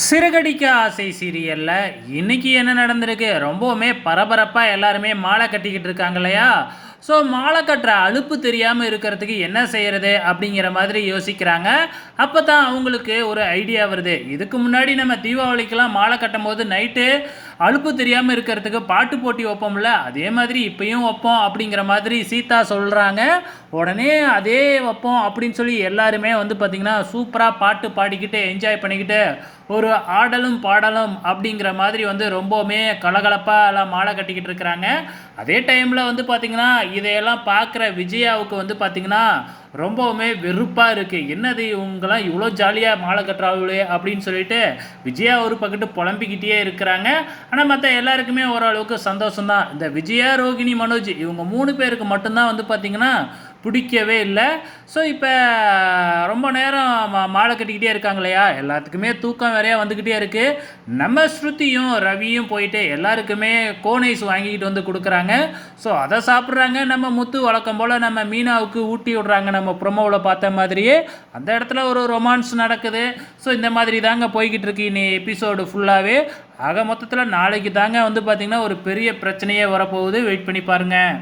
சிறகடிக்க ஆசை சீரியல்ல இன்னைக்கு என்ன நடந்திருக்கு? ரொம்பவுமே பரபரப்பா எல்லாருமே மாலை கட்டிக்கிட்டு இருக்காங்க இல்லையா? ஸோ மாலை கட்டுற அலுப்பு தெரியாம இருக்கிறதுக்கு என்ன செய்யறது? அப்படிங்கிற மாதிரி யோசிக்கிறாங்க. அப்பதான் அவங்களுக்கு ஒரு ஐடியா வருது. இதுக்கு முன்னாடி நம்ம தீபாவளிக்கெல்லாம் மாலை கட்டும்போது நைட்டு அலுப்பு தெரியாம இருக்கிறதுக்கு பாட்டு போட்டி வைப்போம்ல, அதே மாதிரி இப்பயும் வைப்போம் அப்படிங்கிற மாதிரி சீதா சொல்றாங்க. உடனே அதே வைப்போம் அப்படின்னு சொல்லி எல்லாருமே வந்து பார்த்தீங்கன்னா, சூப்பரா பாட்டு பாடிக்கிட்டு என்ஜாய் பண்ணிக்கிட்டு ஒரு ஆடலும் பாடலும் அப்படிங்கிற மாதிரி வந்து ரொம்பவுமே கலகலப்பாக எல்லாம் மாலை கட்டிக்கிட்டு இருக்கிறாங்க. அதே டைமில் வந்து பார்த்திங்கன்னா இதையெல்லாம் பார்க்குற விஜயாவுக்கு வந்து பார்த்திங்கன்னா ரொம்பவுமே வெறுப்பாக இருக்குது. என்னது இவங்கெல்லாம் இவ்வளோ ஜாலியாக மாலை கட்டுறாங்களே அப்படின்னு சொல்லிட்டு விஜயா ஒரு பக்கத்து புலம்பிக்கிட்டே இருக்கிறாங்க. ஆனால் மற்ற எல்லாருக்குமே ஓரளவுக்கு சந்தோஷம்தான். இந்த விஜயா, ரோகிணி, மனோஜ் இவங்க 3 பேருக்கு மட்டும்தான் வந்து பார்த்திங்கன்னா பிடிக்கவே இல்லை. ஸோ இப்போ ரொம்ப நேரம் மாலை கட்டிக்கிட்டே இருக்காங்க இல்லையா, எல்லாத்துக்குமே தூக்கம் வேறையாக வந்துக்கிட்டே இருக்குது. நம்ம ஸ்ருதியும் ரவியும் போயிட்டு எல்லாருக்குமே கோனைஸ் வாங்கிக்கிட்டு வந்து கொடுக்குறாங்க. ஸோ அதை சாப்பிட்றாங்க. நம்ம முத்து வழக்கம் போல் நம்ம மீனாவுக்கு ஊட்டி விடுறாங்க. நம்ம ப்ரொமோவில் பார்த்த மாதிரியே அந்த இடத்துல ஒரு ரொமான்ஸ் நடக்குது. ஸோ இந்த மாதிரி தாங்க போய்கிட்டு இருக்கு இனி எபிசோடு ஃபுல்லாகவே. ஆக மொத்தத்தில் நாளைக்கு தாங்க வந்து பார்த்திங்கன்னா ஒரு பெரிய பிரச்சனையே வரப்போகுது. வெயிட் பண்ணி பாருங்கள்.